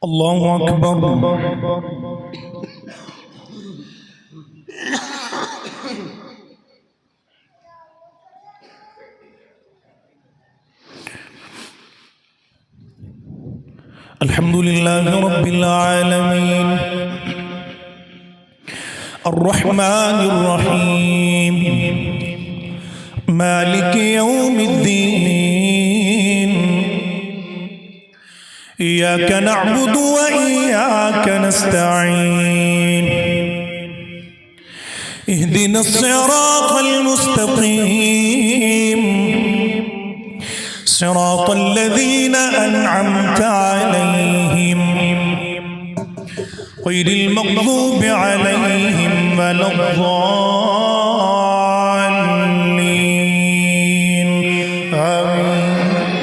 الله أكبر. الحمد لله رب العالمين الرحمن الرحيم مالك يوم الدين إياك نعبد وإياك نستعين اهدنا الصراط المستقيم صراط الذين أنعمت عليهم غير المغضوب عليهم ولا الضالين آمين.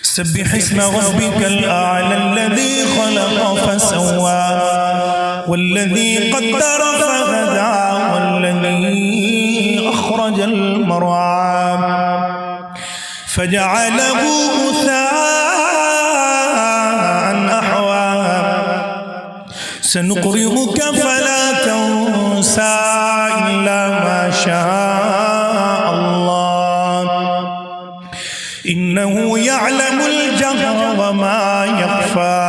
سبح اسم ربك الأعلى الذي خلق فسوى والذي قدر فهدى والذي أخرج المرعى فجعله غثاء أحوى سنقرئك فلا تنسى إلا ما شاء الله إنه يعلم الجهر وما يخفى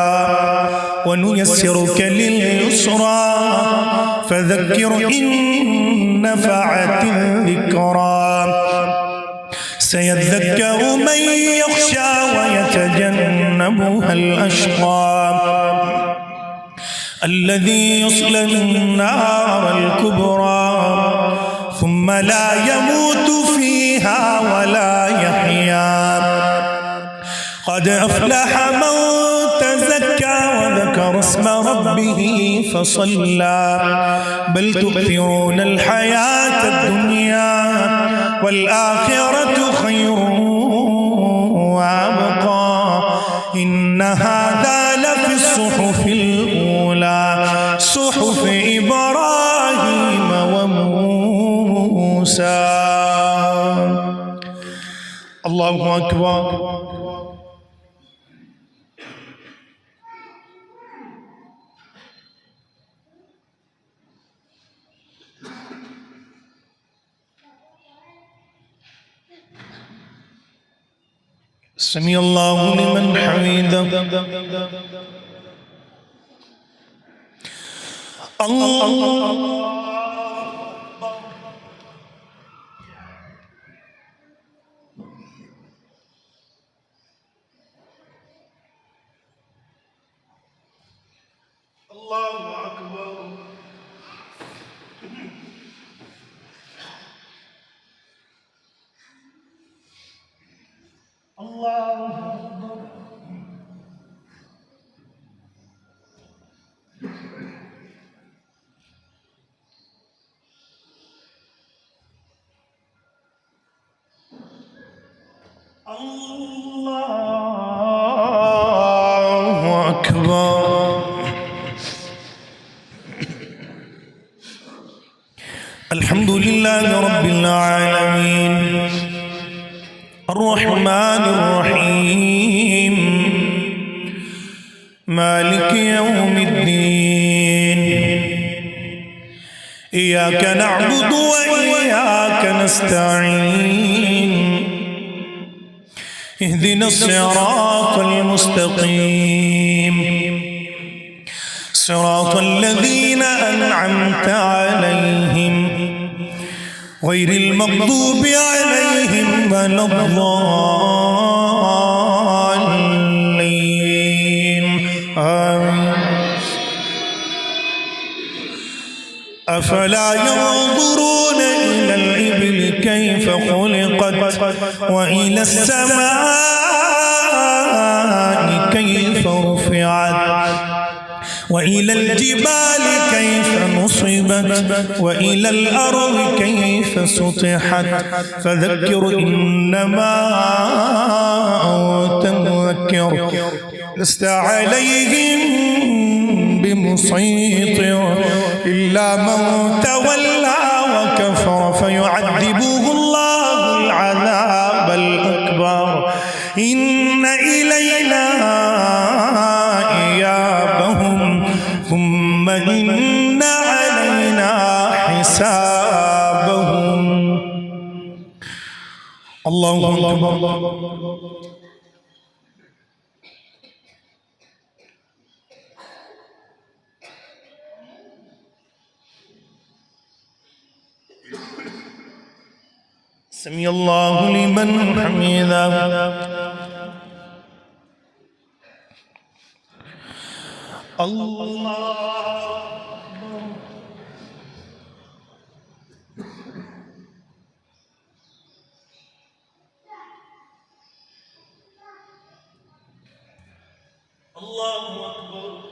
ونيسرك لليسرى فذكر إن نفعت الذكرى سيذكر من يخشى ويتجنبها الأشقى الذي يصلى النار الكبرى ثم لا يموت فيها ولا يحيا قد أفلح من تزكى وذكر اسم ربه فصلى بل تؤثرون الحياة الدنيا والآخرة خير وأبقى إن هذا لفي الصحف الأولى صحف إبراهيم وموسى. الله أكبر. سمع الله لمن حمده. الله أكبر. الله أكبر. الله أكبر. الحمد لله رب العالمين الرحمن الرحيم مالك يوم الدين إياك نعبد وإياك نستعين اهدنا الصراط المستقيم صراط الذين أنعمت عليهم غير المغضوب عليهم ولا الضالين آمين. أفلا ينظرون إلى الإبل كيف خلقت وإلى السماء كيف رفعت وإلى الجبال كيف نصبت وإلى الأرض كيف سطحت فذكر إنما أنت مذكر لست عليهم بمسيطر إلا من تولى وكفر فيعذبه الله العذاب الأكبر إن إلينا إيابهم ثم إن علينا حسابهم. الله أكبر. سمع الله لمن حمده. الله الله أكبر.